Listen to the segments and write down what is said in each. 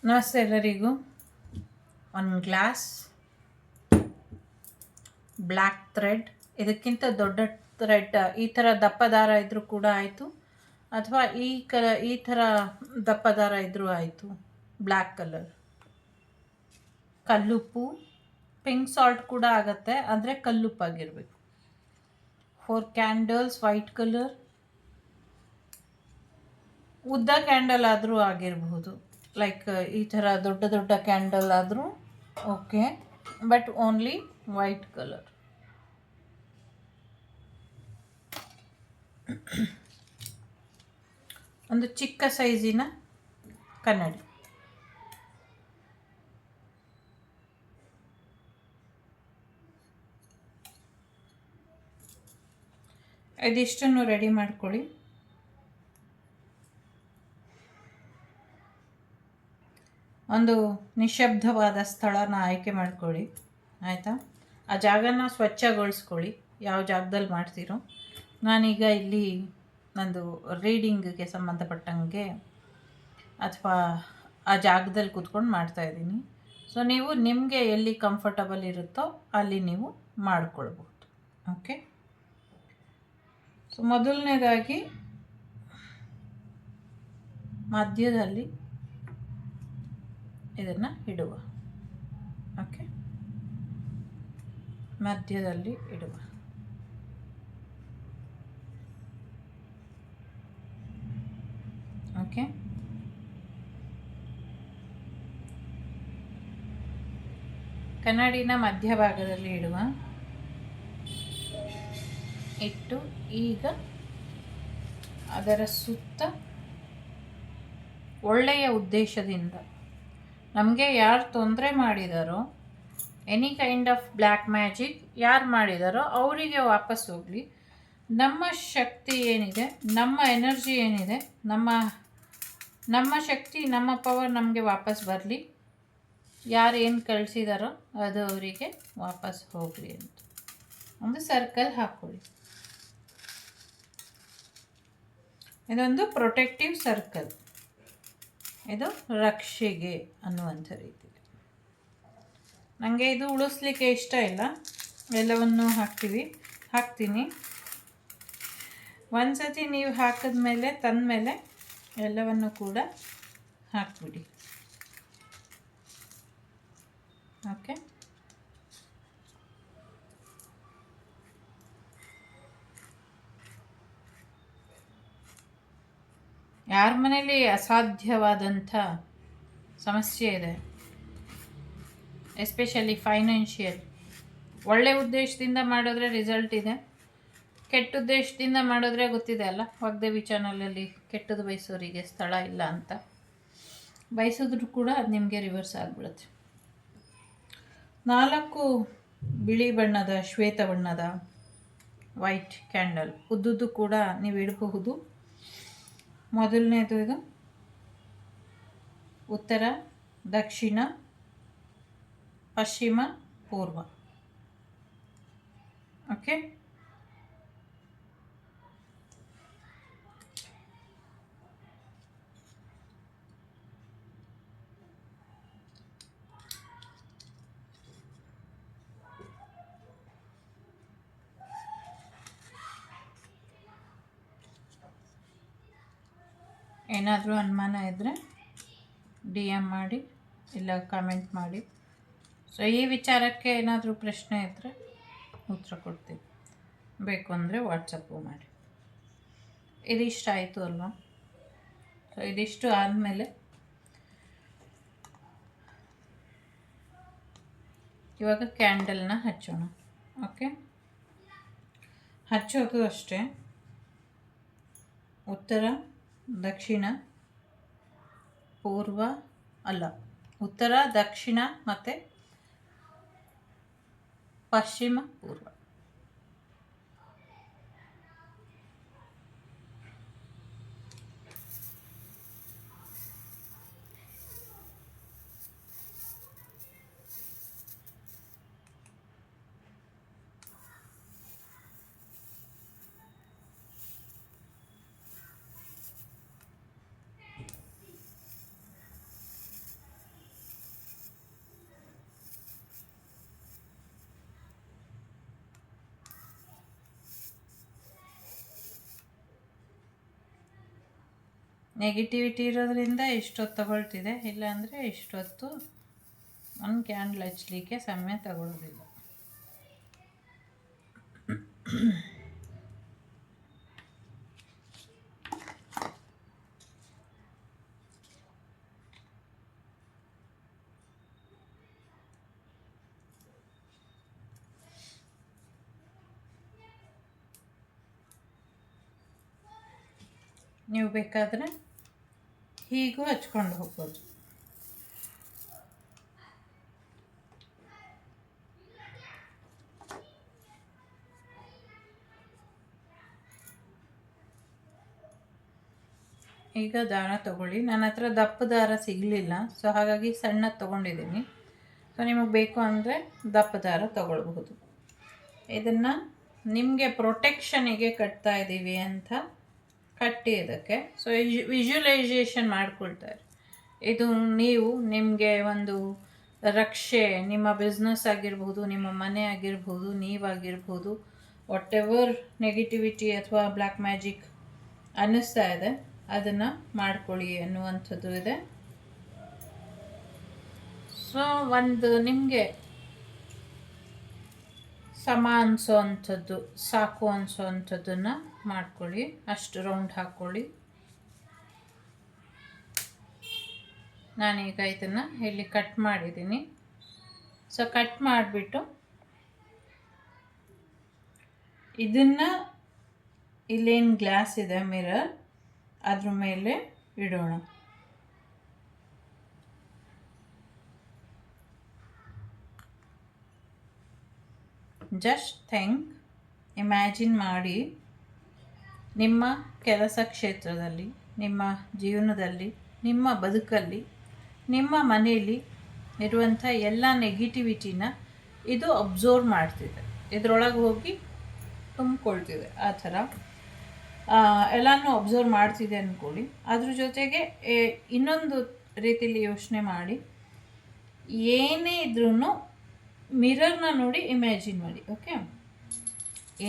ನಮಸ್ತೆ ಎಲ್ಲರಿಗೂ. ಒಂದು ಗ್ಲಾಸ್ ಬ್ಲ್ಯಾಕ್ ಥ್ರೆಡ್, ಇದಕ್ಕಿಂತ ದೊಡ್ಡ ಥ್ರೆಡ್ ಈ ಥರ ದಪ್ಪ ದಾರ ಇದ್ದರೂ ಕೂಡ ಆಯಿತು, ಅಥವಾ ಈ ಥರ ದಪ್ಪ ದಾರ ಇದ್ದರೂ ಆಯಿತು. ಬ್ಲ್ಯಾಕ್ ಕಲರ್, ಕಲ್ಲುಪ್ಪು, ಪಿಂಕ್ ಸಾಲ್ಟ್ ಕೂಡ ಆಗುತ್ತೆ, ಆದರೆ ಕಲ್ಲುಪ್ಪಾಗಿರಬೇಕು. 4 ಕ್ಯಾಂಡಲ್ಸ್ ವೈಟ್ ಕಲರ್, ಉದ್ದ ಕ್ಯಾಂಡಲ್ ಆದರೂ ಆಗಿರಬಹುದು, ಲೈಕ್ ಈ ಥರ ದೊಡ್ಡ ದೊಡ್ಡ ಕ್ಯಾಂಡಲ್ ಆದರೂ okay, but only white colour. ಒಂದು ಚಿಕ್ಕ ಸೈಜಿನ ಕನ್ನಡಿ. ಇದಿಷ್ಟನ್ನು ರೆಡಿ ಮಾಡ್ಕೊಳ್ಳಿ. ಒಂದು ನಿಶಬ್ದವಾದ ಸ್ಥಳನ ಆಯ್ಕೆ ಮಾಡ್ಕೊಳ್ಳಿ, ಆಯಿತಾ? ಆ ಜಾಗನ ಸ್ವಚ್ಛಗೊಳಿಸ್ಕೊಳ್ಳಿ, ಯಾವ ಜಾಗದಲ್ಲಿ ಮಾಡ್ತೀರೋ. ನಾನೀಗ ಇಲ್ಲಿ ನಂದು ರೀಡಿಂಗಿಗೆ ಸಂಬಂಧಪಟ್ಟಂಗೆ ಅಥವಾ ಆ ಜಾಗದಲ್ಲಿ ಕೂತ್ಕೊಂಡು ಮಾಡ್ತಾಯಿದ್ದೀನಿ. ಸೊ ನೀವು ನಿಮಗೆ ಎಲ್ಲಿ ಕಂಫರ್ಟಬಲ್ ಇರುತ್ತೋ ಅಲ್ಲಿ ನೀವು ಮಾಡ್ಕೊಳ್ಬಹುದು. ಓಕೆ, ಸೊ ಮೊದಲನೇದಾಗಿ ಮಧ್ಯದಲ್ಲಿ ಇದನ್ನು ಇಡುವ. ಓಕೆ, ಮಧ್ಯದಲ್ಲಿ ಇಡುವ. ಓಕೆ, ಕನ್ನಡಿನ ಮಧ್ಯಭಾಗದಲ್ಲಿ ಇಡುವ. ಇಟ್ಟು ಈಗ ಅದರ ಸುತ್ತ ಒಳ್ಳೆಯ ಉದ್ದೇಶದಿಂದ ನಮಗೆ ಯಾರು ತೊಂದರೆ ಮಾಡಿದಾರೋ, any kind of black magic ಯಾರು ಮಾಡಿದಾರೋ ಅವರಿಗೆ ವಾಪಸ್ ಹೋಗಲಿ. ನಮ್ಮ ಶಕ್ತಿ ಏನಿದೆ, ನಮ್ಮ ಎನರ್ಜಿ ಏನಿದೆ, ನಮ್ಮ ಶಕ್ತಿ, ನಮ್ಮ ಪವರ್ ನಮಗೆ ವಾಪಸ್ ಬರಲಿ. ಯಾರು ಏನು ಕಳಿಸಿದಾರೋ ಅದು ಅವರಿಗೆ ವಾಪಸ್ ಹೋಗಲಿ ಅಂತ ಒಂದು ಸರ್ಕಲ್ ಹಾಕ್ಕೊಳ್ಳಿ. ಇದೊಂದು ಪ್ರೊಟೆಕ್ಟಿವ್ ಸರ್ಕಲ್, ಇದು ರಕ್ಷೆಗೆ ಅನ್ನುವಂಥ ರೀತಿ. ನನಗೆ ಇದು ಉಳಿಸ್ಲಿಕ್ಕೆ ಇಷ್ಟ ಇಲ್ಲ, ಎಲ್ಲವನ್ನು ಹಾಕ್ತೀನಿ. ಒಂದು ಸತಿ ನೀವು ಹಾಕಿದ್ಮೇಲೆ ತಂದಮೇಲೆ ಎಲ್ಲವನ್ನು ಕೂಡ ಹಾಕ್ಬಿಡಿ. ಓಕೆ, ಯಾರ ಮನೇಲಿ ಅಸಾಧ್ಯವಾದಂಥ ಸಮಸ್ಯೆ ಇದೆ, ಎಸ್ಪೆಷಲಿ ಫೈನಾನ್ಷಿಯಲ್, ಒಳ್ಳೆ ಉದ್ದೇಶದಿಂದ ಮಾಡಿದ್ರೆ ರಿಸಲ್ಟ್ ಇದೆ, ಕೆಟ್ಟ ಉದ್ದೇಶದಿಂದ ಮಾಡಿದ್ರೆ ಗೊತ್ತಿದೆ ಅಲ್ಲ, ವಾಗ್ದೇವಿ ಚಾನಲಲ್ಲಿ ಕೆಟ್ಟದ್ದು ಬಯಸೋರಿಗೆ ಸ್ಥಳ ಇಲ್ಲ ಅಂತ. ಬಯಸಿದ್ರು ಕೂಡ ಅದು ನಿಮಗೆ ರಿವರ್ಸ್ ಆಗಿಬಿಡುತ್ತೆ. 4 ಬಿಳಿ ಬಣ್ಣದ, ಶ್ವೇತ ಬಣ್ಣದ ವೈಟ್ ಕ್ಯಾಂಡಲ್, ಉದ್ದುದ್ದು ಕೂಡ ನೀವು ಇಡಬಹುದು. ಮೊದಲನೇದು ಇದು ಉತ್ತರ, ದಕ್ಷಿಣ, ಪಶ್ಚಿಮ, ಪೂರ್ವ. ಓಕೆ, ಏನಾದರೂ ಅನುಮಾನ ಇದ್ದರೆ DM ಮಾಡಿ, ಇಲ್ಲ ಕಾಮೆಂಟ್ ಮಾಡಿ. ಸೊ ಈ ವಿಚಾರಕ್ಕೆ ಏನಾದರೂ ಪ್ರಶ್ನೆ ಇದ್ದರೆ ಉತ್ತರ ಕೊಡ್ತೀವಿ, ಬೇಕು ಅಂದರೆ ವಾಟ್ಸಪ್ಪು ಮಾಡಿ. ಇದಿಷ್ಟು ಆಯಿತು ಅಲ್ವಾ? ಸೊ ಇದಿಷ್ಟು ಆದಮೇಲೆ ಇವಾಗ ಕ್ಯಾಂಡಲ್ನ ಹಚ್ಚೋಣ. ಓಕೆ, ಹಚ್ಚೋದು ಅಷ್ಟೇ, ಉತ್ತರ, ದಕ್ಷಿಣ, ಪೂರ್ವ ಅಲ್ಲ, ಉತ್ತರ, ದಕ್ಷಿಣ ಮತ್ತು ಪಶ್ಚಿಮ, ಪೂರ್ವ. ನೆಗೆಟಿವಿಟಿ ಇರೋದ್ರಿಂದ ಇಷ್ಟೊತ್ತು ತಗೊಳ್ತಿದೆ, ಇಲ್ಲಾಂದರೆ ಇಷ್ಟೊತ್ತು ಒಂದು ಕ್ಯಾಂಡಲ್ ಹಚ್ಚಲಿಕ್ಕೆ ಸಮಯ ತಗೊಳ್ಳೋದಿಲ್ಲ. ನೀವು ಬೇಕಾದರೆ ಹೀಗೂ ಹಚ್ಕೊಂಡು ಹೋಗ್ಬೋದು. ಈಗ ದಾರ ತೊಗೊಳ್ಳಿ. ನನ್ನ ಹತ್ರ ದಪ್ಪ ದಾರ ಸಿಗಲಿಲ್ಲ, ಸೊ ಹಾಗಾಗಿ ಸಣ್ಣದು ತೊಗೊಂಡಿದ್ದೀನಿ. ಸೊ ನಿಮಗೆ ಬೇಕು ಅಂದರೆ ದಪ್ಪ ದಾರ ತೊಗೊಳ್ಬಹುದು. ಇದನ್ನು ನಿಮಗೆ ಪ್ರೊಟೆಕ್ಷನಿಗೆ ಕಟ್ತಾ ಇದ್ದೀವಿ ಅಂತ ಕಟ್ಟಿ ಇದಕ್ಕೆ. ಸೊ ವಿಜುವಲೈಸೇಷನ್ ಮಾಡ್ಕೊಳ್ತಾರೆ. ಇದು ನೀವು ನಿಮಗೆ ಒಂದು ರಕ್ಷೆ, ನಿಮ್ಮ ಬಿಸ್ನೆಸ್ ಆಗಿರ್ಬೋದು, ನಿಮ್ಮ ಮನೆ ಆಗಿರ್ಬೋದು, ನೀವಾಗಿರ್ಬೋದು, ವಾಟ್ ಎವರ್ ನೆಗೆಟಿವಿಟಿ ಅಥವಾ ಬ್ಲ್ಯಾಕ್ ಮ್ಯಾಜಿಕ್ ಅನ್ನಿಸ್ತಾ ಇದೆ ಅದನ್ನು ಮಾಡ್ಕೊಳ್ಳಿ ಅನ್ನುವಂಥದ್ದು ಇದೆ. ಸೊ ಒಂದು ನಿಮಗೆ ಸಮ ಅನಿಸೋವಂಥದ್ದು, ಸಾಕು ಅನಿಸೋವಂಥದ್ದನ್ನು ಮಾಡ್ಕೊಳ್ಳಿ. ಅಷ್ಟು ರೌಂಡ್ ಹಾಕ್ಕೊಳ್ಳಿ. ನಾನೀಗ ಇದನ್ನು ಇಲ್ಲಿ ಕಟ್ ಮಾಡಿದ್ದೀನಿ. ಸೊ ಕಟ್ ಮಾಡಿಬಿಟ್ಟು ಇದನ್ನು ಇಲ್ಲೇನು ಗ್ಲಾಸ್ ಇದೆ ಮಿರರ್, ಅದ್ರ ಮೇಲೆ ಇಡೋಣ. ಜಸ್ಟ್ ಇಮ್ಯಾಜಿನ್ ಮಾಡಿ, ನಿಮ್ಮ ಕೆಲಸ ಕ್ಷೇತ್ರದಲ್ಲಿ, ನಿಮ್ಮ ಜೀವನದಲ್ಲಿ, ನಿಮ್ಮ ಬದುಕಲ್ಲಿ, ನಿಮ್ಮ ಮನೆಯಲ್ಲಿ ಇರುವಂಥ ಎಲ್ಲ ನೆಗೆಟಿವಿಟಿನ ಇದು ಅಬ್ಸರ್ವ್ ಮಾಡ್ತಿದೆ, ಇದರೊಳಗೆ ಹೋಗಿ ತುಂಬಿಕೊಳ್ತಿದೆ. ಆ ಥರ ಎಲ್ಲನೂ ಅಬ್ಸರ್ವ್ ಮಾಡ್ತಿದೆ ಅಂದ್ಕೊಳ್ಳಿ. ಅದ್ರ ಜೊತೆಗೆ ಇನ್ನೊಂದು ರೀತಿಯಲ್ಲಿ ಯೋಚನೆ ಮಾಡಿ, ಏನೇ ಇದ್ರೂ ಮಿರರ್ನ ನೋಡಿ ಇಮ್ಯಾಜಿನ್ ಮಾಡಿ. ಓಕೆ,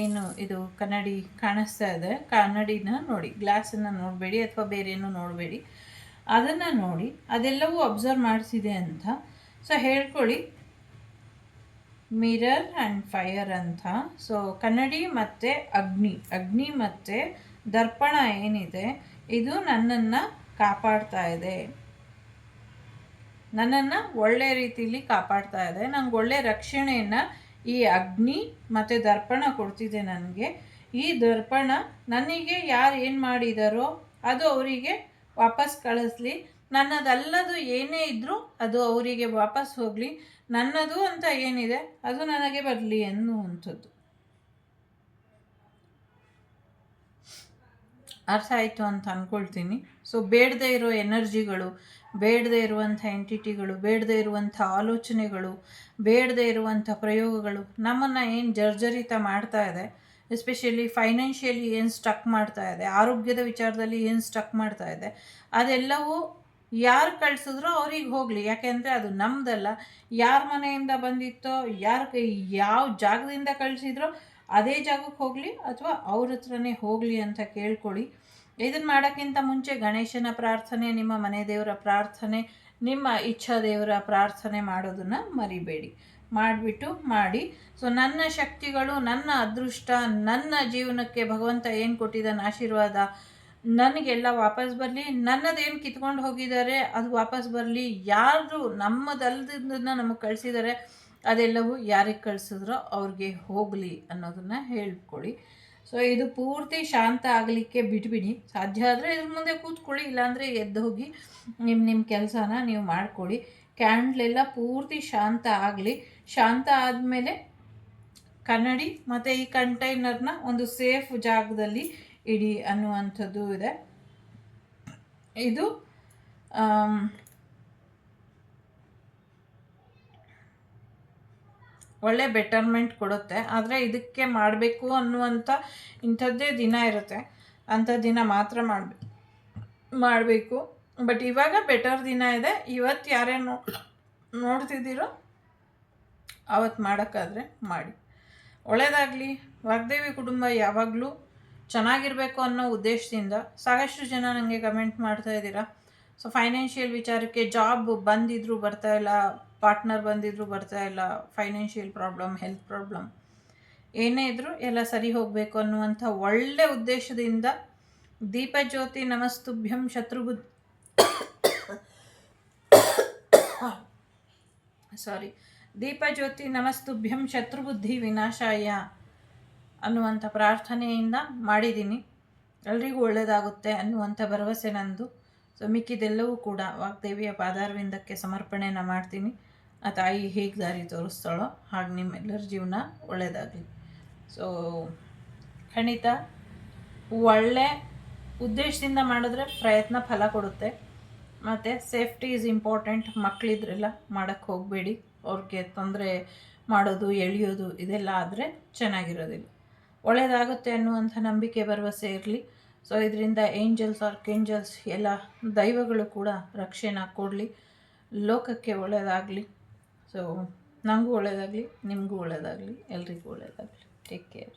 ಏನು ಇದು ಕನ್ನಡಿ ಕಾಣಿಸ್ತಾ ಇದೆ, ಕನ್ನಡಿನ ನೋಡಿ, ಗ್ಲಾಸನ್ನು ನೋಡಬೇಡಿ ಅಥವಾ ಬೇರೆ ಏನೂ ನೋಡಬೇಡಿ, ಅದನ್ನು ನೋಡಿ ಅದೆಲ್ಲವೂ ಅಬ್ಸರ್ವ್ ಮಾಡ್ತಿದೆ ಅಂತ. ಸೊ ಹೇಳ್ಕೊಳ್ಳಿ ಮಿರರ್ ಆ್ಯಂಡ್ ಫೈರ್ ಅಂತ. ಸೊ ಕನ್ನಡಿ ಮತ್ತು ಅಗ್ನಿ ಮತ್ತು ದರ್ಪಣ ಏನಿದೆ ಇದು ನನ್ನನ್ನು ಕಾಪಾಡ್ತಾ ಇದೆ, ನನ್ನನ್ನು ಒಳ್ಳೆ ರೀತಿಯಲ್ಲಿ ಕಾಪಾಡ್ತಾ ಇದೆ, ನಂಗೆ ಒಳ್ಳೆ ರಕ್ಷಣೆಯನ್ನು ಈ ಅಗ್ನಿ ಮತ್ತು ದರ್ಪಣ ಕೊಡ್ತಿದೆ ನನಗೆ. ಈ ದರ್ಪಣ ನನಗೆ ಯಾರು ಏನು ಮಾಡಿದಾರೋ ಅದು ಅವರಿಗೆ ವಾಪಸ್ ಕಳಿಸ್ಲಿ, ನನ್ನದಲ್ಲದು ಏನೇ ಇದ್ದರೂ ಅದು ಅವರಿಗೆ ವಾಪಸ್ ಹೋಗಲಿ, ನನ್ನದು ಅಂತ ಏನಿದೆ ಅದು ನನಗೆ ಬರಲಿ ಅನ್ನುವಂಥದ್ದು. ಅರ್ಥ ಆಯಿತು ಅಂತ ಅಂದ್ಕೊಳ್ತೀನಿ. ಸೊ ಬೇಡದೇ ಇರೋ ಎನರ್ಜಿಗಳು, ಬೇಡದೇ ಇರುವಂಥ ಎಂಟಿಟಿಗಳು, ಬೇಡದೇ ಇರುವಂಥ ಆಲೋಚನೆಗಳು, ಬೇಡದೇ ಇರುವಂಥ ಪ್ರಯೋಗಗಳು ನಮ್ಮನ್ನು ಏನು ಜರ್ಜರಿತ ಮಾಡ್ತಾ ಇದೆ, ಎಸ್ಪೆಷಲಿ ಫೈನಾನ್ಷಿಯಲಿ ಏನು ಸ್ಟಕ್ ಮಾಡ್ತಾ ಇದೆ, ಆರೋಗ್ಯದ ವಿಚಾರದಲ್ಲಿ ಏನು ಸ್ಟಕ್ ಮಾಡ್ತಾ ಇದೆ, ಅದೆಲ್ಲವೂ ಯಾರು ಕಳಿಸಿದ್ರೋ ಅವ್ರಿಗೆ ಹೋಗಲಿ. ಯಾಕೆಂದರೆ ಅದು ನಮ್ಮದಲ್ಲ. ಯಾರ ಮನೆಯಿಂದ ಬಂದಿತ್ತೋ, ಯಾವ ಜಾಗದಿಂದ ಕಳಿಸಿದ್ರೋ ಅದೇ ಜಾಗಕ್ಕೆ ಹೋಗಲಿ ಅಥವಾ ಅವ್ರ ಹತ್ರನೇ ಹೋಗಲಿ ಅಂತ ಕೇಳ್ಕೊಳ್ಳಿ. ಇದನ್ನು ಮಾಡೋಕ್ಕಿಂತ ಮುಂಚೆ ಗಣೇಶನ ಪ್ರಾರ್ಥನೆ, ನಿಮ್ಮ ಮನೆ ದೇವರ ಪ್ರಾರ್ಥನೆ, ನಿಮ್ಮ ಇಚ್ಛಾ ದೇವರ ಪ್ರಾರ್ಥನೆ ಮಾಡೋದನ್ನು ಮರಿಬೇಡಿ. ಮಾಡಿಬಿಟ್ಟು ಮಾಡಿ. ಸೊ ನನ್ನ ಶಕ್ತಿಗಳು, ನನ್ನ ಅದೃಷ್ಟ, ನನ್ನ ಜೀವನಕ್ಕೆ ಭಗವಂತ ಏನು ಕೊಟ್ಟಿದ್ದಾನೆ ಆಶೀರ್ವಾದ ನನಗೆಲ್ಲ ವಾಪಸ್ ಬರಲಿ, ನನ್ನದೇನು ಕಿತ್ಕೊಂಡು ಹೋಗಿದ್ದಾರೆ ಅದು ವಾಪಸ್ ಬರಲಿ, ಯಾರು ನಮ್ಮದಲ್ಲದನ್ನು ನಮಗೆ ಕಳಿಸಿದ್ದಾರೆ ಅದೆಲ್ಲವೂ ಯಾರಿಗೆ ಕಳಿಸಿದ್ರೋ ಅವ್ರಿಗೆ ಹೋಗಲಿ ಅನ್ನೋದನ್ನು ಹೇಳ್ಕೊಳ್ಳಿ. ಸೊ ಇದು ಪೂರ್ತಿ ಶಾಂತ ಆಗಲಿಕ್ಕೆ ಬಿಟ್ಬಿಡಿ. ಸಾಧ್ಯ ಆದರೆ ಇದ್ರ ಮುಂದೆ ಕೂತ್ಕೊಳ್ಳಿ, ಇಲ್ಲಾಂದರೆ ಎದ್ದು ಹೋಗಿ ನಿಮ್ಮ ಕೆಲಸನ ನೀವು ಮಾಡ್ಕೊಳ್ಳಿ. ಕ್ಯಾಂಡ್ಲೆಲ್ಲ ಪೂರ್ತಿ ಶಾಂತ ಆಗಲಿ. ಶಾಂತ ಆದಮೇಲೆ ಕನ್ನಡಿ ಮತ್ತು ಈ ಕಂಟೈನರ್ನ ಒಂದು ಸೇಫ್ ಜಾಗದಲ್ಲಿ ಇಡಿ ಅನ್ನುವಂಥದ್ದು ಇದೆ. ಇದು ಒಳ್ಳೆ ಬೆಟರ್ಮೆಂಟ್ ಕೊಡುತ್ತೆ. ಆದರೆ ಇದಕ್ಕೆ ಮಾಡಬೇಕು ಅನ್ನುವಂಥ ಇಂಥದ್ದೇ ದಿನ ಇರುತ್ತೆ, ಅಂಥ ದಿನ ಮಾತ್ರ ಮಾಡಬೇಕು. ಬಟ್ ಇವಾಗ ಬೆಟರ್ ದಿನ ಇದೆ. ಇವತ್ತು ಯಾರೇನು ನೋಡ್ತಿದ್ದೀರೋ ಅವತ್ತು ಮಾಡೋಕ್ಕಾದರೆ ಮಾಡಿ. ಒಳ್ಳೆಯದಾಗಲಿ. ವಾಗ್ದೇವಿ ಕುಟುಂಬ ಯಾವಾಗಲೂ ಚೆನ್ನಾಗಿರಬೇಕು ಅನ್ನೋ ಉದ್ದೇಶದಿಂದ ಸಾಕಷ್ಟು ಜನ ನನಗೆ ಕಮೆಂಟ್ ಮಾಡ್ತಾ ಇದ್ದೀರಾ. ಸೊ ಫೈನಾನ್ಷಿಯಲ್ ವಿಚಾರಕ್ಕೆ ಜಾಬ್ ಬಂದಿದ್ರು ಬರ್ತಾ ಇಲ್ಲ, ಪಾರ್ಟ್ನರ್ ಬಂದಿದ್ರು ಬರ್ತಾ ಇಲ್ಲ, ಫೈನಾನ್ಷಿಯಲ್ ಪ್ರಾಬ್ಲಮ್, ಹೆಲ್ತ್ ಪ್ರಾಬ್ಲಮ್ ಏನೇ ಇದ್ದರೂ ಎಲ್ಲ ಸರಿ ಹೋಗಬೇಕು ಅನ್ನುವಂಥ ಒಳ್ಳೆ ಉದ್ದೇಶದಿಂದ ದೀಪಜ್ಯೋತಿ ನಮಸ್ತುಭ್ಯಂ ಶತ್ರುಬುದ್ಧಿ ದೀಪಜ್ಯೋತಿ ನಮಸ್ತುಭ್ಯಂ ಶತ್ರುಬುದ್ಧಿ ವಿನಾಶಾಯ ಅನ್ನುವಂಥ ಪ್ರಾರ್ಥನೆಯಿಂದ ಮಾಡಿದ್ದೀನಿ. ಎಲ್ರಿಗೂ ಒಳ್ಳೆಯದಾಗುತ್ತೆ ಅನ್ನುವಂಥ ಭರವಸೆ ನಂದು. ಸೊ ಮಿಕ್ಕಿದೆಲ್ಲವೂ ಕೂಡ ವಾಗ್ದೇವಿಯ ಪಾದಾರವಿಂದಕ್ಕೆ ಸಮರ್ಪಣೆನ ಮಾಡ್ತೀನಿ. ಆ ತಾಯಿ ಹೇಗೆ ದಾರಿ ತೋರಿಸ್ತಾಳೋ ಹಾಗೆ ನಿಮ್ಮೆಲ್ಲರ ಜೀವನ ಒಳ್ಳೆಯದಾಗಲಿ. ಸೊ ಖಂಡಿತ ಒಳ್ಳೆ ಉದ್ದೇಶದಿಂದ ಮಾಡಿದ್ರೆ ಪ್ರಯತ್ನ ಫಲ ಕೊಡುತ್ತೆ. ಮತ್ತು ಸೇಫ್ಟಿ ಈಸ್ ಇಂಪಾರ್ಟೆಂಟ್. ಮಕ್ಕಳಿದ್ರೆಲ್ಲ ಮಾಡೋಕ್ಕೆ ಹೋಗಬೇಡಿ. ಅವ್ರಿಗೆ ತೊಂದರೆ ಮಾಡೋದು, ಎಳೆಯೋದು ಇದೆಲ್ಲ ಆದರೆ ಚೆನ್ನಾಗಿರೋದಿಲ್ಲ. ಒಳ್ಳೆಯದಾಗುತ್ತೆ ಅನ್ನುವಂಥ ನಂಬಿಕೆ ಭರವಸೆ ಇರಲಿ. ಸೊ ಇದರಿಂದ ಏಂಜಲ್ಸ್, ಆರ್ಕೇಂಜಲ್ಸ್ ಎಲ್ಲ ದೈವಗಳು ಕೂಡ ರಕ್ಷೆನ ಕೊಡಲಿ, ಲೋಕಕ್ಕೆ ಒಳ್ಳೆಯದಾಗಲಿ. ಸೊ ನನಗೂ ಒಳ್ಳೆಯದಾಗಲಿ, ನಿಮಗೂ ಒಳ್ಳೆಯದಾಗಲಿ, ಎಲ್ರಿಗೂ ಒಳ್ಳೆಯದಾಗಲಿ. Take care.